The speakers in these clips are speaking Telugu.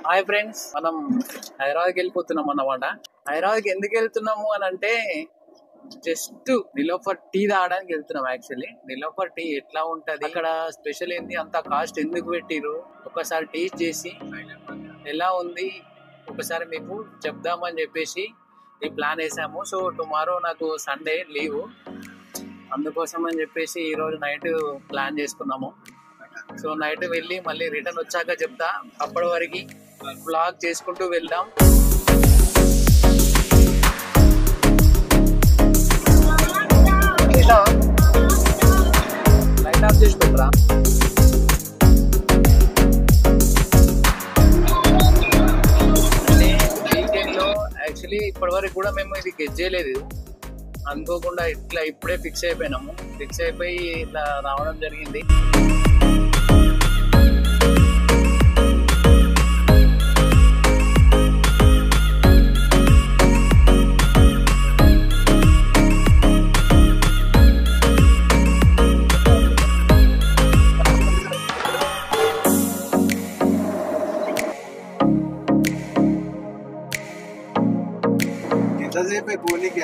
హాయ్ ఫ్రెండ్స్, మనం హైదరాబాద్కి వెళ్ళిపోతున్నాం అన్నమాట. హైదరాబాద్కి ఎందుకు వెళ్తున్నాము అని అంటే జస్ట్ నిలోఫర్ టీ తాగడానికి వెళ్తున్నాం. యాక్చువల్లీ నిలోఫర్ టీ ఎట్లా ఉంటది, అక్కడ స్పెషల్ ఏంది, అంత కాస్ట్ ఎందుకు పెట్టిరు, ఒకసారి టేస్ట్ చేసి ఎలా ఉంది ఒకసారి మీకు చెప్దామని చెప్పేసి ఈ ప్లాన్ వేసాము. సో టుమారో నాకు సండే లీవ్, అందుకోసం అని చెప్పేసి ఈ రోజు నైట్ ప్లాన్ చేసుకున్నాము. సో నైట్ వెళ్ళి మళ్ళీ రిటర్న్ వచ్చాక చెప్తా. అప్పటి వరకు వ్లాగ్ చేసుకుంటూ వెళ్దాం. లైట్ ఆఫ్ చేసి పెట్టరా. వీకెండ్ లో యాక్చువల్లీ ఇప్పటి వరకు కూడా మేము ఇది గెస్ చేయలేదు. అనుకోకుండా ఇట్లా ఇప్పుడే ఫిక్స్ అయిపోయినాము. ఫిక్స్ అయిపోయి ఇట్లా రావడం జరిగింది.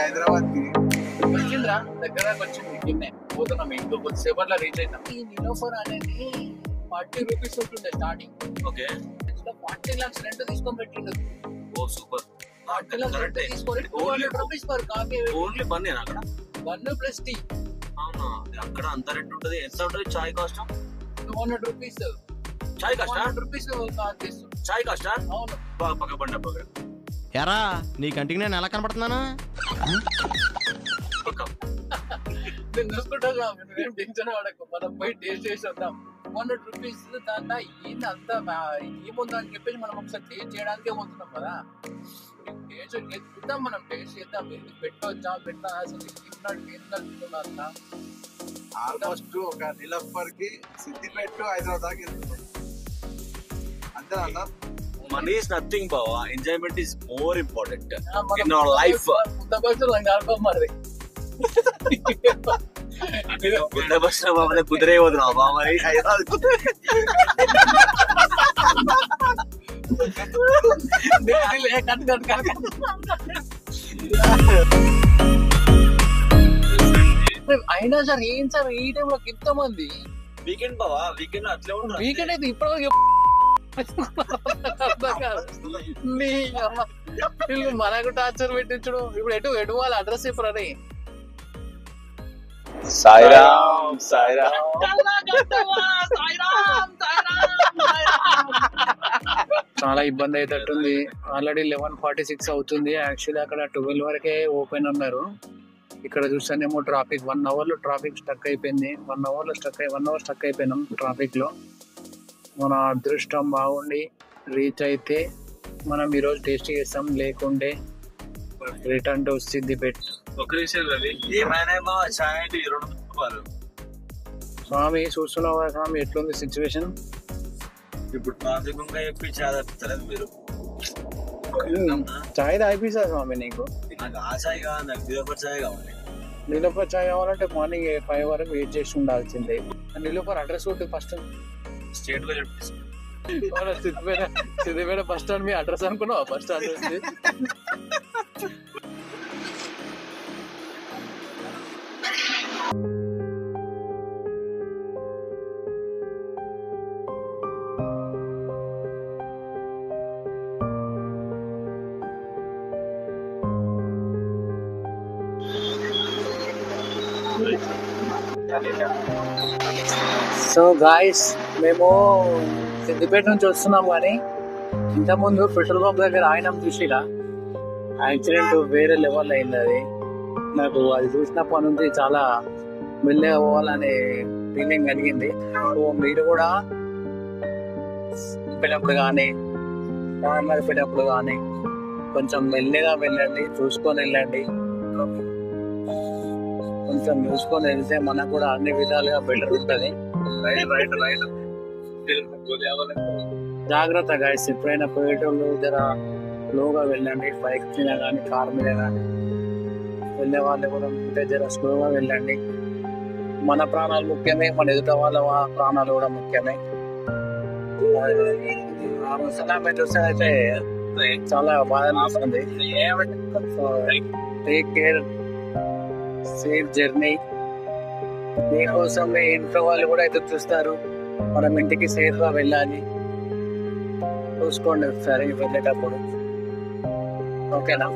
హైదరాబాద్ కి వచ్చిందిరా, దగ్గర వచ్చింది. కిందే పోతున్నాం, ఇంకో కొద్దిసేపట్లో రీచ్ అవుతాం. ఈ నిలోఫర్ అనేది 40 రూపీస్ ఉంటుండే స్టార్టింగ్. ఓకే, 40 lakhs రెంట్ తీసుకొని పెట్టిండు. ఓ సూపర్. 40 lakhs రెంట్ తీసుకొని 200 rupees per coffee. Only bun అక్కడ 1 ప్లస్ టీ. అవునా, అక్కడ అంత రెంట్ ఉంటది. ఎంత ఉంటది చాయ్ కాస్ట్? 200 రూపీస్ చాయ్ కాస్ట్. 200 రూపీస్ చార్జ్ చేస్తాం. చాయ్ కాస్ట్? అవును. పక్క బండ పక్క ఎరా నీ కంటికి నేను ఎలా కనపడుతున్నాను? నేను చూసుకుంటా, నువ్వేం టెన్షన్ పడకు. మనం పోయి టేస్ట్ చేసి వద్దాం. 200 రూపీస్ దాంట్లో ఏంది అంత ఏముందో అని చెప్పేసి మనం ఒకసారి టేస్ట్ చేయడానికే పోతున్నాం కదా. టేస్ట్ చూద్దాం, మనం టేస్ట్ చేద్దాం. పెట్టవచ్చా పెట్టా అసలు ఏంటంటున్నా. ఆల్మోస్ట్ ఒక నిలఫర్ కి సిద్దిపేట హైదరాబాద్ దాకా వెళ్తున్నాం అంతే అన్న. Money is nothing, Baba. Enjoyment is more important in our life. Buddha bus na mama kudre hodna mama ei Hyderabad kudre. అయినా సార్ ఏం సార్ ఈ టైంలో ఇంతమంది? వీకెండ్ బావా, వీకెండ్ అట్లే ఉంటుంది. వీకెండ్ అయితే ఇప్పుడు మనకు టార్చర్ పెట్టించడు. ఇప్పుడు ఎటు వాళ్ళ అడ్రస్ చెప్పరా? సాయిరామ్ సాయిరామ్. చాలా ఇబ్బంది అయ్యేటట్టుంది. ఆల్రెడీ 11:46 అవుతుంది. యాక్చువల్లీ అక్కడ 12 వరకే ఓపెన్ అన్నారు. ఇక్కడ చూస్తేనేమో ట్రాఫిక్ 1 hour లో ట్రాఫిక్ స్టక్ అయిపోయింది. 1 hour స్టక్ అయిపోయినాం ట్రాఫిక్ లో. మన అదృష్టం బాగుండి రీచ్ అయితే మనం ఈరోజు టేస్ట్ చేస్తాం, లేకుంటే రిటర్న్ టు సిద్దిపేట. ఒక నిమిషం రవి, ఏమైనా మా చాయ్ అంటే 2 రూపాయలు. స్వామి చూస్తున్నావా స్వామి ఎట్లుంది సిచ్యువేషన్? ఇప్పుడు ట్రాఫిక్ చెప్పి చాలా తెలదు మీరు. చాయ్ తాగిపిస్తా స్వామి నీకు. నాకు ఆ చాయ్ కావాలి, నాకు నిలోఫర్ చాయ్ కావాలి. నిలోఫర్ చాయ్ కావాలంటే మార్నింగ్ 5 వరకు వెయిట్ చేసి ఉండాల్సిందే. నిలోఫర్ అడ్రస్ కొట్టి ఫస్ట్. స్టేట్ లో చెప్పి సిద్దిపేట బస్ స్టాండ్ మీ అడ్రస్ అనుకున్నావా? బస్ స్టాండ్ సో గాయస్, మేము సిద్దిపేట నుంచి వస్తున్నాం. కానీ ఇంతకుముందు పెట్రోల్ పంప్ దగ్గర ఆయన చూసిరా, యాక్సిడెంట్ వేరే లెవెల్ అయింది. అది నాకు అది చూసినప్పటి నుంచి చాలా మెల్లగా పోవాలనే ఫీలింగ్ కలిగింది. సో మీరు కూడా పెట్టేటప్పుడు కానీ కార్నర్ పెట్టేటప్పుడు కానీ కొంచెం మెల్లగా వెళ్ళండి, చూసుకొని వెళ్ళండి. కొంచెం చూసుకొని వెళ్తే మనకు కూడా అన్ని విధాలుగా బెటర్ ఉంటుంది. జాగ్రత్త గాయస్, ఎప్పుడైనా పోయేటోళ్ళు జర స్లోగా వెళ్ళండి. బైక్ మీద కానీ కార్ మీద కానీ వెళ్ళే వాళ్ళు కూడా ఉంటే జర స్లోగా వెళ్ళండి. మన ప్రాణాలు ముఖ్యమే, మన ఎదుట వాళ్ళ ప్రాణాలు కూడా ముఖ్యమే. ముసలామె చూస్తే అయితే చాలా బాధ అనిపిస్తుంది. Take care, safe journey. మీకోసం మీ ఇంట్లో వాళ్ళు కూడా ఎదురు చూస్తారు. మనం ఇంటికి సేఫ్ గా వెళ్ళాలి. చూసుకోండి ఒకసారి వెళ్ళేటప్పుడు. ఓకేనా?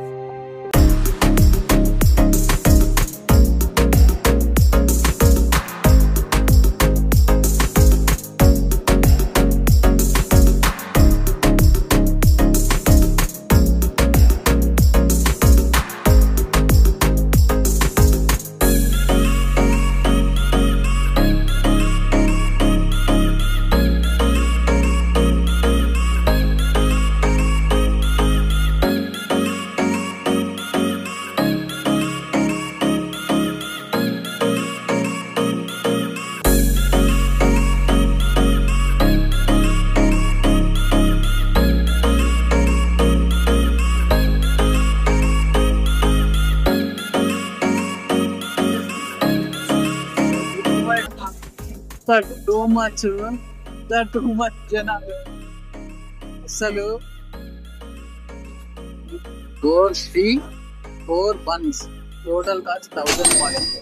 టూ మచ్ జనాలు అసలు. 4 buns టోటల్ కాస్ట్ 1000 పాయింట్.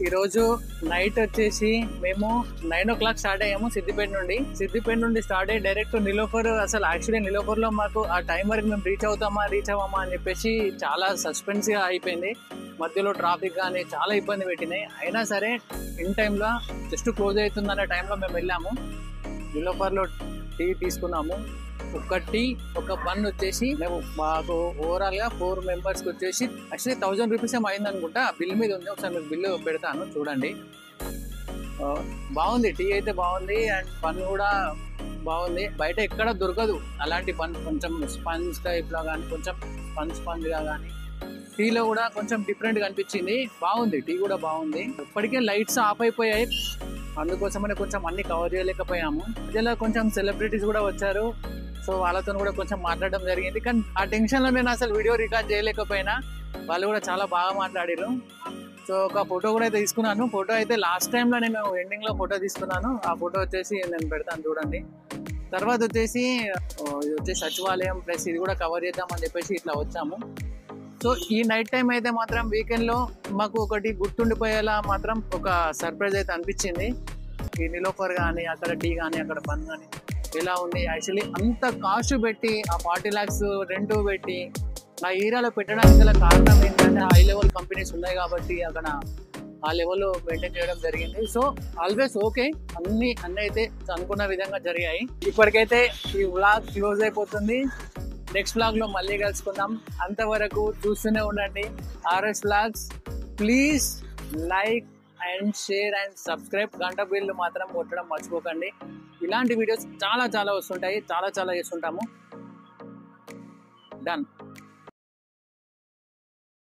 ఈరోజు నైట్ వచ్చేసి మేము 9 o'clock స్టార్ట్ అయ్యాము సిద్దిపేట నుండి స్టార్ట్ అయ్యి డైరెక్ట్ నిలోఫర్. అసలు యాక్చువల్లీ నిలోఫర్ లో మాకు ఆ టైం వరకు మేము రీచ్ అవ్వమా అని చెప్పేసి చాలా సస్పెన్స్ గా అయిపోయింది. మధ్యలో ట్రాఫిక్ కానీ చాలా ఇబ్బంది పెట్టినాయి. అయినా సరే ఇన్ టైంలో జస్ట్ క్లోజ్ అవుతుందనే టైంలో మేము వెళ్ళాము. నిలోఫర్ లో టీ తీసుకున్నాము. ఒక బన్ వచ్చేసి మేము మాకు ఓవరాల్ గా 4 members కి వచ్చేసి యాక్చువల్లీ 1000 rupees ఏమో అయింది అనుకుంటా. బిల్ మీద ఉంది, ఒకసారి మీకు బిల్లు పెడతాను చూడండి. బాగుంది, టీ అయితే బాగుంది అండ్ బన్ కూడా బాగుంది. బయట ఎక్కడ దొరకదు అలాంటి బన్. కొంచెం స్పంజ్ టైప్ లా కానీ, కొంచెం స్పంజ్ గా కానీ, టీలో కూడా కొంచెం డిఫరెంట్ గా అనిపించింది. బాగుంది, టీ కూడా బాగుంది. ఇప్పటికే లైట్స్ ఆఫ్ అయిపోయాయి, అందుకోసమనే కొంచెం అన్ని కవర్ చేయలేకపోయాము. మధ్యలో కొంచెం సెలబ్రిటీస్ కూడా వచ్చారు, సో వాళ్ళతో కూడా కొంచెం మాట్లాడడం జరిగింది. కానీ ఆ టెన్షన్ లో నేను అసలు వీడియో రికార్డ్ చేయలేకపోయినా. వాళ్ళు కూడా చాలా బాగా మాట్లాడారు. సో ఒక ఫోటో కూడా అయితే తీసుకున్నాను. ఫోటో అయితే లాస్ట్ టైంలో నేను ఎండింగ్ లో ఫోటో తీసుకున్నాను. ఆ ఫోటో వచ్చేసి నేను పెడతాను చూడండి. తర్వాత వచ్చేసి ఇది వచ్చేసి సచివాలయం ప్లస్ ఇది కూడా కవర్ చేద్దామని చెప్పేసి ఇట్లా వచ్చాము. సో ఈ నైట్ టైం అయితే మాత్రం వీకెండ్ లో మాకు ఒకటి గుర్తుండిపోయేలా మాత్రం ఒక సర్ప్రైజ్ అయితే అనిపించింది. ఈ నిలోఫర్ కానీ, అక్కడ టీ కానీ, అక్కడ బన్ కానీ ఇలా ఉంది. యాక్చువల్లీ అంత కాస్ట్ పెట్టి ఆ 40 lakhs రెంట్ పెట్టి ఆ ఏరియాలో పెట్టడానికి గల కారణం ఏంటంటే హై లెవెల్ కంపెనీస్ ఉన్నాయి కాబట్టి అక్కడ ఆ లెవెల్ మెయింటైన్ చేయడం జరిగింది. సో ఆల్వేస్ ఓకే, అన్ని అయితే అనుకున్న విధంగా జరిగాయి. ఇప్పటికైతే ఈ వ్లాగ్ క్లోజ్ అయిపోతుంది. నెక్స్ట్ వ్లాగ్ లో మళ్ళీ కలుసుకుందాం. అంతవరకు చూస్తూనే ఉండండి RS Vlogs. Please like and share and subscribe. గంట బిల్లు మాత్రం కొట్టడం మర్చిపోకండి. ఇలాంటి వీడియోస్ చాలా వస్తుంటాయి, చాలా చేస్తుంటాము. డన్.